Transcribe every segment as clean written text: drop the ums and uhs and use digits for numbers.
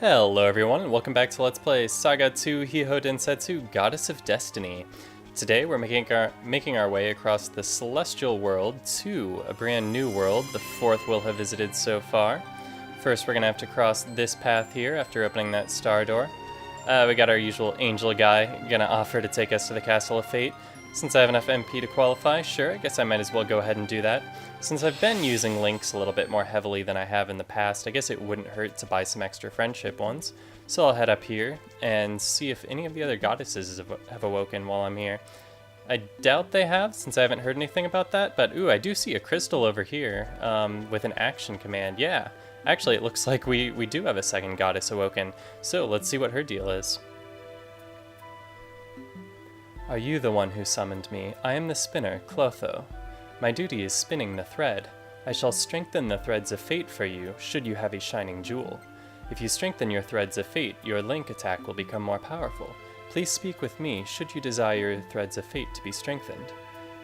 Hello everyone, and welcome back to Let's Play SaGa 2 Hihou Densetsu, Goddess of Destiny. Today we're making our way across the Celestial World to a brand new world, the fourth we'll have visited so far. First we're going to have to cross this path here after opening that star door. We got our usual angel guy gonna offer to take us to the Castle of Fate. Since I have enough MP to qualify, sure, I guess I might as well go ahead and do that. Since I've been using links a little bit more heavily than I have in the past, I guess it wouldn't hurt to buy some extra friendship ones. So I'll head up here and see if any of the other goddesses have awoken while I'm here. I doubt they have, since I haven't heard anything about that, but ooh, I do see a crystal over here with an action command. Yeah, actually it looks like we do have a second goddess awoken, so let's see what her deal is. Are you the one who summoned me? I am the spinner, Clotho. My duty is spinning the thread. I shall strengthen the threads of fate for you, should you have a shining jewel. If you strengthen your threads of fate, your link attack will become more powerful. Please speak with me, should you desire your threads of fate to be strengthened.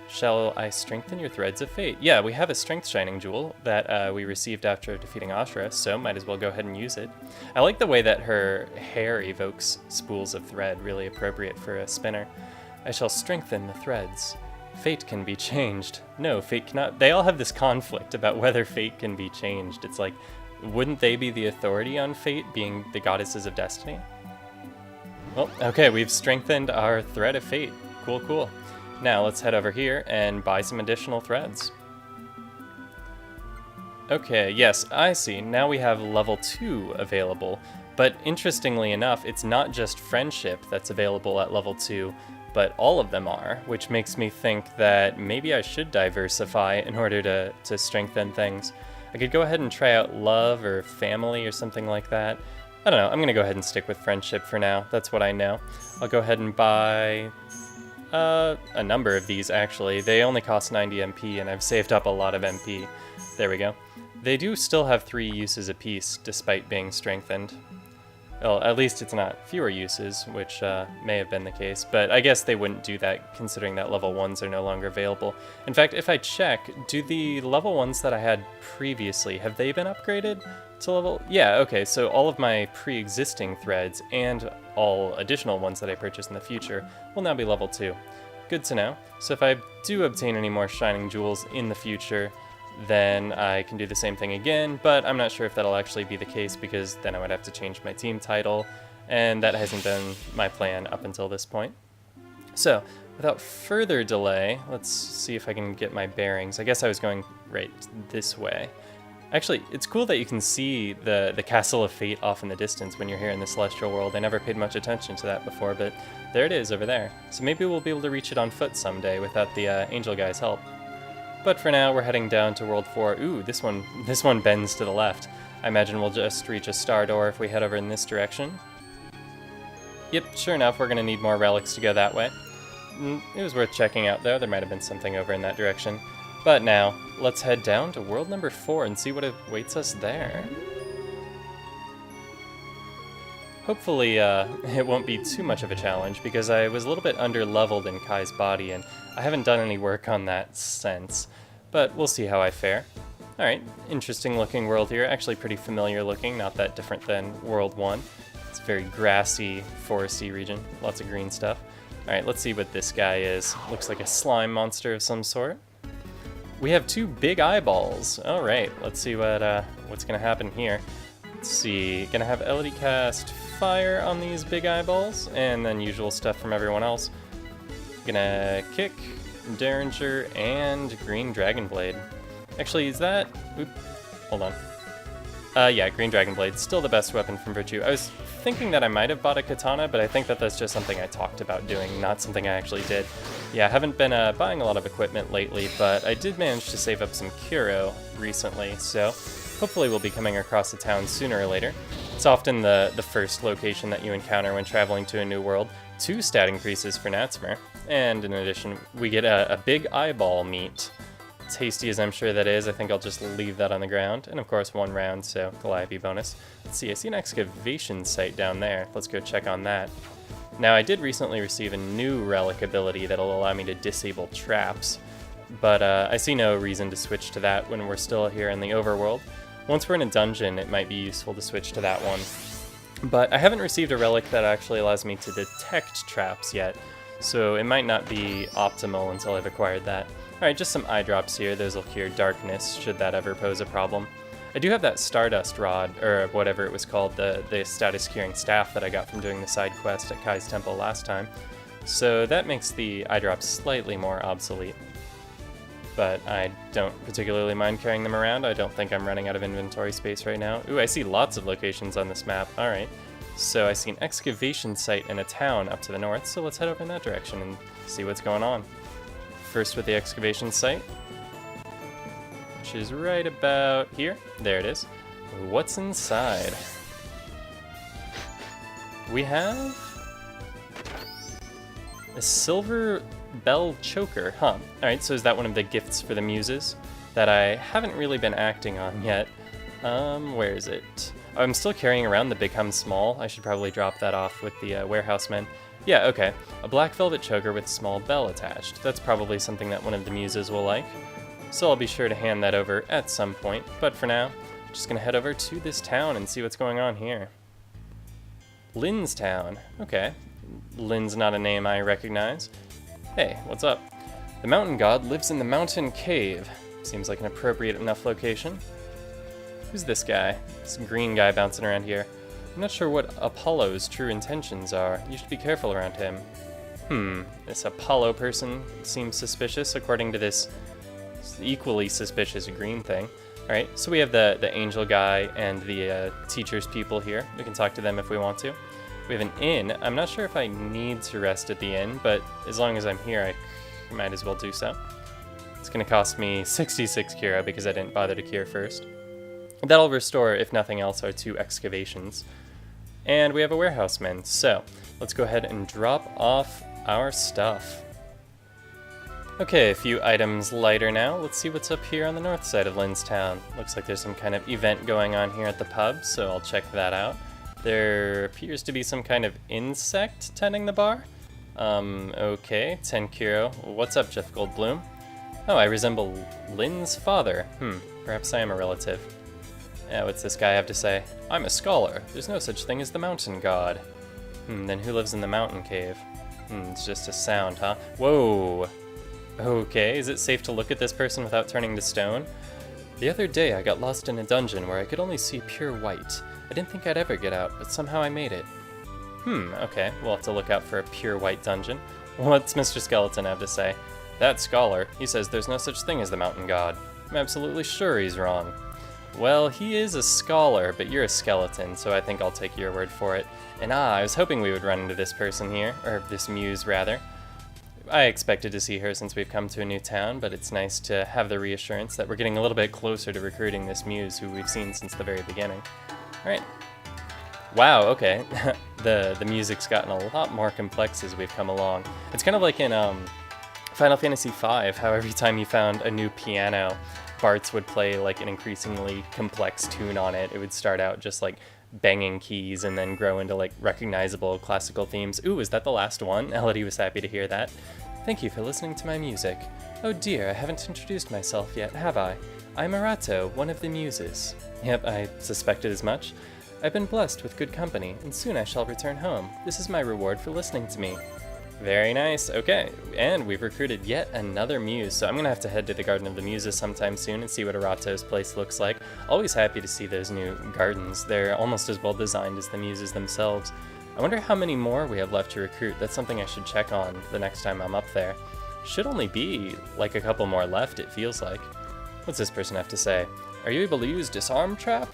Shall I strengthen your threads of fate? Yeah, we have a strength shining jewel that we received after defeating Ashura, so might as well go ahead and use it. I like the way that her hair evokes spools of thread, really appropriate for a spinner. I shall strengthen the threads. Fate can be changed. No, fate cannot. They all have this conflict about whether fate can be changed. It's like, wouldn't they be the authority on fate, being the goddesses of destiny? Well, okay, we've strengthened our thread of fate. Cool, cool. Now let's head over here and buy some additional threads. Okay, yes, I see. Now we have level 2 available. But interestingly enough, it's not just friendship that's available at level 2, but all of them are, which makes me think that maybe I should diversify in order to strengthen things. I could go ahead and try out love or family or something like that. I don't know, I'm gonna go ahead and stick with friendship for now. That's what I know. I'll go ahead and buy a number of these actually. They only cost 90 MP and I've saved up a lot of MP. There we go. They do still have 3 uses apiece despite being strengthened. Well, at least it's not fewer uses, which may have been the case, but I guess they wouldn't do that considering that level 1s are no longer available. In fact, if I check, do the level 1s that I had previously, have they been upgraded to level? Yeah, okay, so all of my pre-existing threads and all additional ones that I purchase in the future will now be level 2. Good to know. So if I do obtain any more shining jewels in the future, then I can do the same thing again, but I'm not sure if that'll actually be the case because then I would have to change my team title, and that hasn't been my plan up until this point. So, without further delay, let's see if I can get my bearings. I guess I was going right this way. Actually, it's cool that you can see the Castle of Fate off in the distance when you're here in the Celestial World. I never paid much attention to that before, but there it is over there. So maybe we'll be able to reach it on foot someday without the angel guy's help. But for now, we're heading down to World 4. Ooh, this one bends to the left. I imagine we'll just reach a star door if we head over in this direction. Yep, sure enough, we're going to need more relics to go that way. It was worth checking out, though. There might have been something over in that direction. But now, let's head down to World number 4 and see what awaits us there. Hopefully, it won't be too much of a challenge, because I was a little bit under-leveled in Kai's body, and I haven't done any work on that since. But we'll see how I fare. Alright, interesting looking world here. Actually pretty familiar looking, not that different than World 1. It's a very grassy, foresty region. Lots of green stuff. Alright, let's see what this guy is. Looks like a slime monster of some sort. We have 2 big eyeballs. Alright, let's see what's gonna happen here. Let's see, gonna have Elodie cast fire on these big eyeballs, and then usual stuff from everyone else. Gonna kick, Derringer, and green dragon blade. Actually, is that... Oop, hold on. Yeah, green dragon blade, still the best weapon from Virtue. I was thinking that I might have bought a katana, but I think that that's just something I talked about doing, not something I actually did. Yeah, I haven't been buying a lot of equipment lately, but I did manage to save up some Kuro recently, so hopefully we'll be coming across the town sooner or later. It's often the first location that you encounter when traveling to a new world. 2 stat increases for Natsmer, and in addition, we get a big eyeball meat. Tasty as I'm sure that is, I think I'll just leave that on the ground. And of course 1 round, so Calliope bonus. Let's see, I see an excavation site down there. Let's go check on that. Now I did recently receive a new relic ability that'll allow me to disable traps, but I see no reason to switch to that when we're still here in the Overworld. Once we're in a dungeon, it might be useful to switch to that one. But I haven't received a relic that actually allows me to detect traps yet, so it might not be optimal until I've acquired that. Alright, just some eye drops here. Those will cure darkness, should that ever pose a problem. I do have that Stardust Rod, or whatever it was called, the status curing staff that I got from doing the side quest at Kai's Temple last time. So that makes the eye drops slightly more obsolete. But I don't particularly mind carrying them around. I don't think I'm running out of inventory space right now. Ooh, I see lots of locations on this map. Alright. So I see an excavation site in a town up to the north, so let's head over in that direction and see what's going on. First with the excavation site, which is right about here. There it is. What's inside? We have a silver bell choker, huh? Alright, so is that one of the gifts for the Muses that I haven't really been acting on yet? Where is it? Oh, I'm still carrying around the Become Small. I should probably drop that off with the warehousemen. Yeah, okay. A black velvet choker with small bell attached. That's probably something that one of the Muses will like. So I'll be sure to hand that over at some point. But for now, I'm just gonna head over to this town and see what's going on here. Linds Town. Okay. Lin's not a name I recognize. Hey, what's up? The mountain god lives in the mountain cave. Seems like an appropriate enough location. Who's this guy? This green guy bouncing around here. I'm not sure what Apollo's true intentions are. You should be careful around him. This Apollo person seems suspicious according to this equally suspicious green thing. Alright, so we have the angel guy and the teacher's people here. We can talk to them if we want to. We have an inn. I'm not sure if I need to rest at the inn, but as long as I'm here, I might as well do so. It's going to cost me 66 Kira because I didn't bother to cure first. That'll restore, if nothing else, our 2 excavations. And we have a warehouseman, so let's go ahead and drop off our stuff. Okay, a few items lighter now. Let's see what's up here on the north side of Linds Town. Looks like there's some kind of event going on here at the pub, so I'll check that out. There appears to be some kind of insect tending the bar. Okay, 10 Kiro. What's up, Jeff Goldblum? Oh, I resemble Lin's father. Perhaps I am a relative. What's this guy have to say? I'm a scholar. There's no such thing as the mountain god. Then who lives in the mountain cave? It's just a sound, huh? Whoa! Okay, is it safe to look at this person without turning to stone? The other day I got lost in a dungeon where I could only see pure white. I didn't think I'd ever get out, but somehow I made it. Okay, we'll have to look out for a pure white dungeon. What's Mr. Skeleton have to say? That scholar, he says there's no such thing as the mountain god. I'm absolutely sure he's wrong. Well, he is a scholar, but you're a skeleton, so I think I'll take your word for it. And I was hoping we would run into this person here, or this muse, rather. I expected to see her since we've come to a new town, but it's nice to have the reassurance that we're getting a little bit closer to recruiting this muse who we've seen since the very beginning. Alright. Wow, okay. The music's gotten a lot more complex as we've come along. It's kind of like in Final Fantasy V, how every time you found a new piano, Bartz would play like an increasingly complex tune on it. It would start out just like banging keys and then grow into like recognizable classical themes. Ooh, is that the last one? Elodie was happy to hear that. Thank you for listening to my music. Oh dear, I haven't introduced myself yet, have I? I'm Erato, one of the Muses. Yep, I suspected as much. I've been blessed with good company, and soon I shall return home. This is my reward for listening to me. Very nice, okay. And we've recruited yet another muse, so I'm gonna have to head to the Garden of the Muses sometime soon and see what Erato's place looks like. Always happy to see those new gardens. They're almost as well designed as the muses themselves. I wonder how many more we have left to recruit. That's something I should check on the next time I'm up there. Should only be like a couple more left, it feels like. What's this person have to say? Are you able to use Disarm Trap?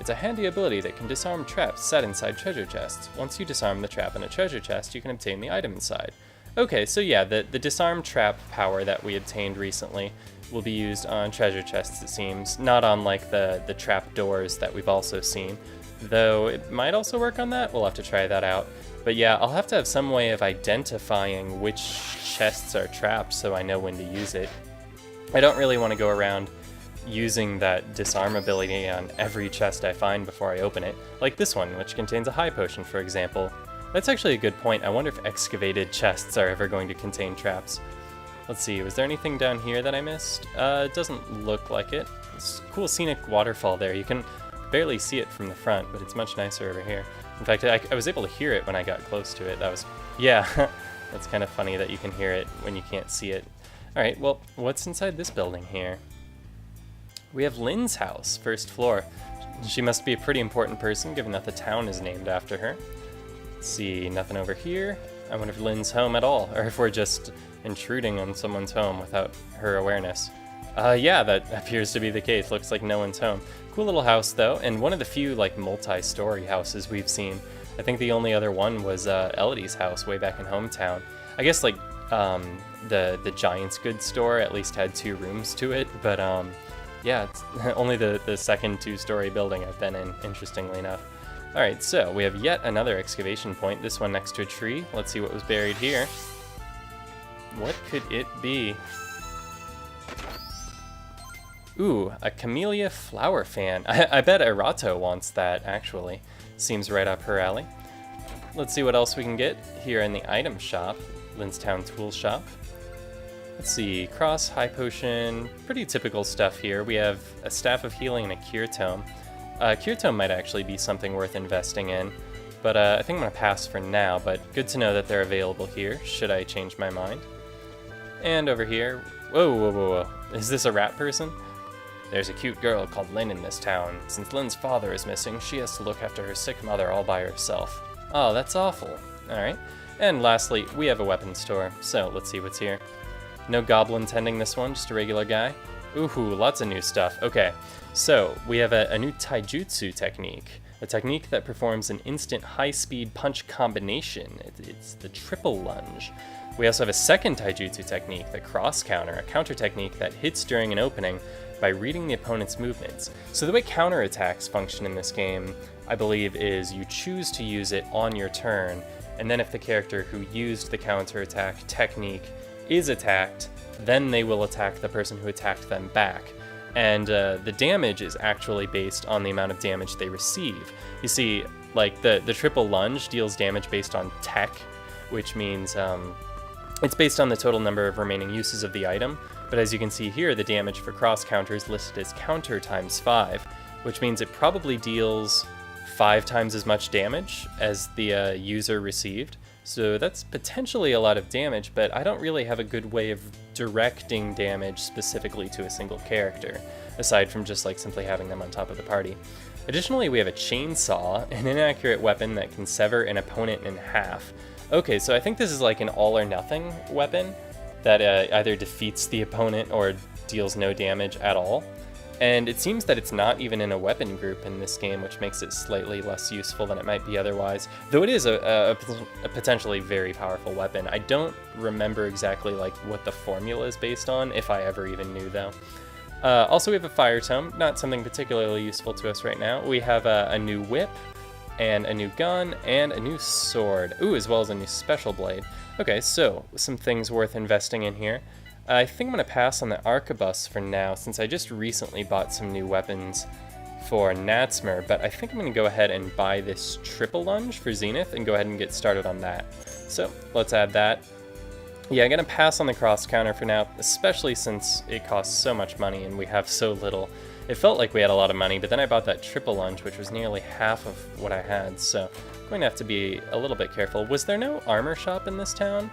It's a handy ability that can disarm traps set inside treasure chests. Once you disarm the trap in a treasure chest, you can obtain the item inside. Okay, so yeah, the disarm trap power that we obtained recently will be used on treasure chests, it seems. Not on like the trap doors that we've also seen. Though it might also work on that, we'll have to try that out. But yeah, I'll have to have some way of identifying which chests are trapped so I know when to use it. I don't really want to go around using that disarm ability on every chest I find before I open it. Like this one, which contains a high potion, for example. That's actually a good point. I wonder if excavated chests are ever going to contain traps. Let's see, was there anything down here that I missed? It doesn't look like it. It's a cool scenic waterfall there. You can barely see it from the front, but it's much nicer over here. In fact, I was able to hear it when I got close to it. That was, yeah, that's kind of funny that you can hear it when you can't see it. All right, well, what's inside this building here? We have Linds' house, first floor. She must be a pretty important person, given that the town is named after her. Let's see, nothing over here. I wonder if Lin's home at all, or if we're just intruding on someone's home without her awareness. Yeah, that appears to be the case. Looks like no one's home. Cool little house, though, and one of the few, like, multi-story houses we've seen. I think the only other one was Elodie's house way back in hometown. I guess, like, the Giant's Goods store at least had 2 rooms to it, but, yeah, it's only the second 2-story building I've been in, interestingly enough. Alright, so we have yet another excavation point, this one next to a tree. Let's see what was buried here. What could it be? Ooh, a camellia flower fan. I bet Erato wants that, actually. Seems right up her alley. Let's see what else we can get here in the item shop. Linds Town tool shop. Let's see, cross, high potion, pretty typical stuff here. We have a staff of healing and a cure tome. Cure tome might actually be something worth investing in, but I think I'm gonna pass for now, but good to know that they're available here, should I change my mind. And over here, whoa. Is this a rat person? There's a cute girl called Lynn in this town. Since Lynn's father is missing, she has to look after her sick mother all by herself. Oh, that's awful. Alright. And lastly, we have a weapons store, so let's see what's here. No goblin tending this one, just a regular guy. Ooh, lots of new stuff. Okay, so we have a new taijutsu technique. A technique that performs an instant high-speed punch combination. It's the triple lunge. We also have a second taijutsu technique, the cross counter, a counter technique that hits during an opening by reading the opponent's movements. So the way counterattacks function in this game, I believe, is you choose to use it on your turn, and then if the character who used the counterattack technique is attacked, then they will attack the person who attacked them back. And the damage is actually based on the amount of damage they receive. You see, like, the triple lunge deals damage based on tech, which means it's based on the total number of remaining uses of the item. But as you can see here, the damage for cross counter is listed as counter times 5, which means it probably deals 5 times as much damage as the user received. So that's potentially a lot of damage, but I don't really have a good way of directing damage specifically to a single character, aside from just like simply having them on top of the party. Additionally, we have a chainsaw, an inaccurate weapon that can sever an opponent in half. Okay, so I think this is like an all or nothing weapon that either defeats the opponent or deals no damage at all. And it seems that it's not even in a weapon group in this game, which makes it slightly less useful than it might be otherwise. Though it is a potentially very powerful weapon. I don't remember exactly like what the formula is based on, if I ever even knew though. Also we have a fire tome, not something particularly useful to us right now. We have a new whip, and a new gun, and a new sword. Ooh, as well as a new special blade. Okay, so some things worth investing in here. I think I'm going to pass on the arquebus for now, since I just recently bought some new weapons for Natsmer, but I think I'm going to go ahead and buy this triple lunge for Zenith and go ahead and get started on that. So, let's add that. Yeah, I'm going to pass on the cross counter for now, especially since it costs so much money and we have so little. It felt like we had a lot of money, but then I bought that triple lunge, which was nearly half of what I had, so I'm going to have to be a little bit careful. Was there no armor shop in this town?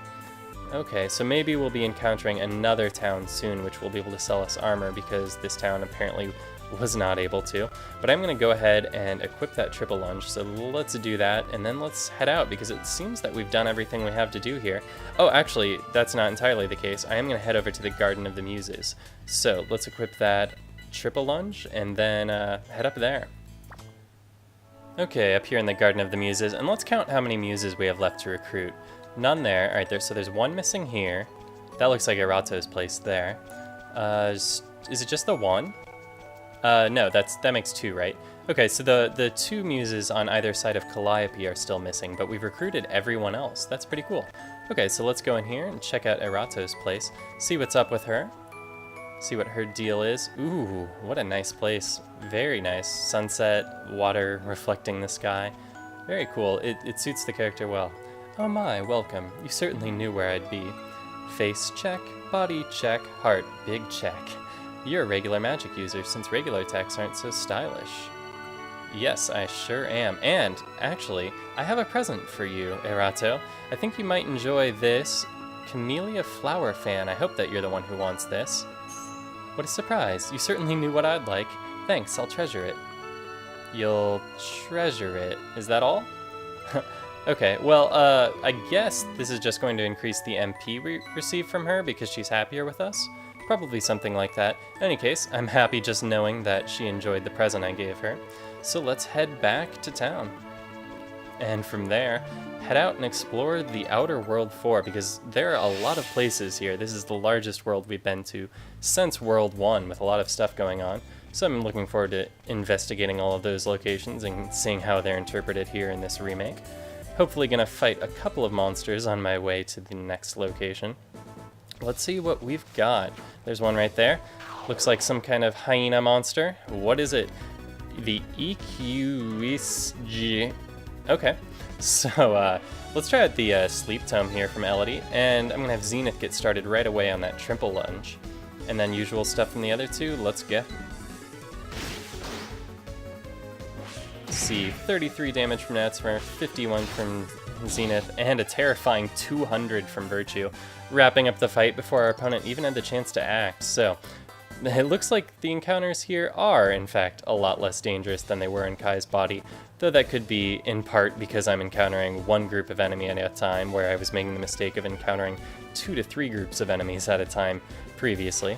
Okay, so maybe we'll be encountering another town soon, which will be able to sell us armor, because this town apparently was not able to. But I'm going to go ahead and equip that triple lunge, so let's do that, and then let's head out, because it seems that we've done everything we have to do here. Oh, actually, that's not entirely the case. I am going to head over to the Garden of the Muses. So let's equip that triple lunge, and then head up there. Okay, up here in the Garden of the Muses, and let's count how many muses we have left to recruit. None there. Alright, so there's one missing here. That looks like Erato's place there. Is it just the one? No, that makes 2, right? Okay, so the 2 muses on either side of Calliope are still missing, but we've recruited everyone else. That's pretty cool. Okay, so let's go in here and check out Erato's place, see what's up with her, see what her deal is. Ooh, what a nice place. Very nice. Sunset, water reflecting the sky. Very cool. It suits the character well. Oh my, welcome. You certainly knew where I'd be. Face check, body check, heart big check. You're a regular magic user, since regular attacks aren't so stylish. Yes, I sure am. And, actually, I have a present for you, Erato. I think you might enjoy this Camellia Flower Fan. I hope that you're the one who wants this. What a surprise. You certainly knew what I'd like. Thanks, I'll treasure it. You'll treasure it. Is that all? Okay, well, I guess this is just going to increase the MP we receive from her because she's happier with us. Probably something like that. In any case, I'm happy just knowing that she enjoyed the present I gave her. So let's head back to town. And from there, head out and explore the Outer World 4 because there are a lot of places here. This is the largest world we've been to since World 1 with a lot of stuff going on. So I'm looking forward to investigating all of those locations and seeing how they're interpreted here in this remake. Hopefully gonna fight a couple of monsters on my way to the next location. Let's see what we've got. There's one right there. Looks like some kind of hyena monster. What is it? The EQSG. Okay, so let's try out the Sleep Tome here from Elodie, and I'm gonna have Zenith get started right away on that triple lunge. And then usual stuff from the other two, let's go. See, 33 damage from Natsmer, 51 from Zenith, and a terrifying 200 from Virtue, wrapping up the fight before our opponent even had the chance to act. So, it looks like the encounters here are, in fact, a lot less dangerous than they were in Kai's body, though that could be in part because I'm encountering one group of enemy at a time, where I was making the mistake of encountering 2 to 3 groups of enemies at a time previously.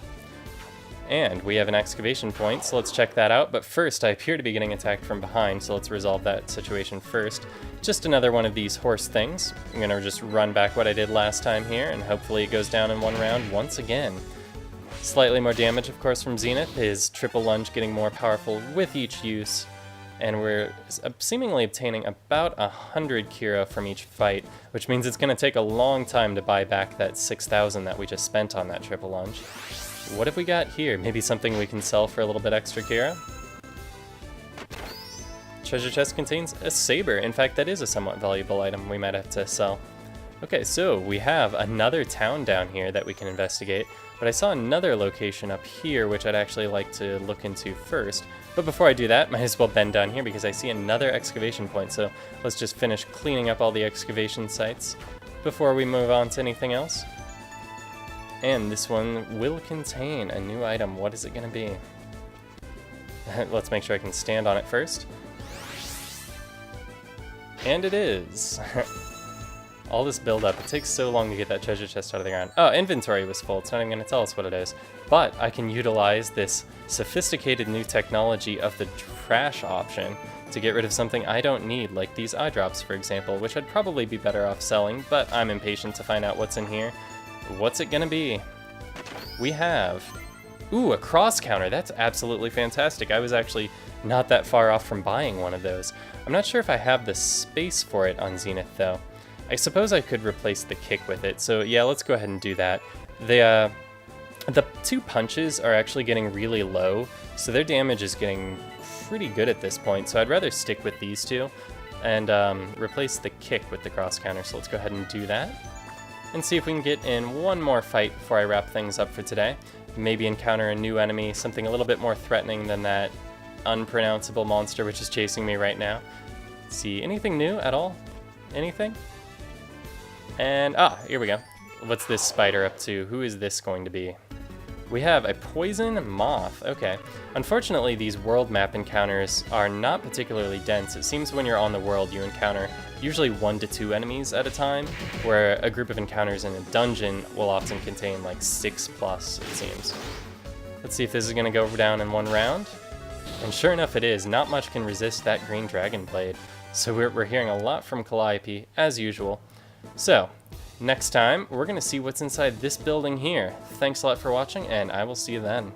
And we have an excavation point, so let's check that out. But first, I appear to be getting attacked from behind, so let's resolve that situation first. Just another one of these horse things. I'm gonna just run back what I did last time here, and hopefully it goes down in one round once again. Slightly more damage, of course, from Zenith. His triple lunge getting more powerful with each use. And we're seemingly obtaining about 100 Kira from each fight, which means it's gonna take a long time to buy back that 6,000 that we just spent on that triple lunge. What have we got here? Maybe something we can sell for a little bit extra Kira? Treasure chest contains a saber. In fact, that is a somewhat valuable item we might have to sell. Okay, so we have another town down here that we can investigate, but I saw another location up here which I'd actually like to look into first. But before I do that, might as well bend down here because I see another excavation point, so let's just finish cleaning up all the excavation sites before we move on to anything else. And this one will contain a new item. What is it going to be? Let's make sure I can stand on it first. And it is. All this build-up, it takes so long to get that treasure chest out of the ground. Oh, inventory was full. It's not even going to tell us what it is. But I can utilize this sophisticated new technology of the trash option to get rid of something I don't need, like these eye drops, for example, which I'd probably be better off selling, but I'm impatient to find out what's in here. What's it gonna be? We have, ooh, a cross counter. That's absolutely fantastic. I was actually not that far off from buying one of those. I'm not sure if I have the space for it on Zenith though. I suppose I could replace the kick with it. So yeah, let's go ahead and do that. The 2 punches are actually getting really low, so their damage is getting pretty good at this point. So I'd rather stick with these two and replace the kick with the cross counter. So let's go ahead and do that. And see if we can get in one more fight before I wrap things up for today. Maybe encounter a new enemy, something a little bit more threatening than that unpronounceable monster which is chasing me right now. Let's see, anything new at all? Anything? And, here we go. What's this spider up to? Who is this going to be? We have a poison moth. Okay. Unfortunately, these world map encounters are not particularly dense. It seems when you're on the world, you encounter usually 1 to 2 enemies at a time, where a group of encounters in a dungeon will often contain like 6+, it seems. Let's see if this is going to go down in one round. And sure enough it is. Not much can resist that green dragon blade. So we're hearing a lot from Calliope, as usual. So, next time, we're going to see what's inside this building here. Thanks a lot for watching, and I will see you then.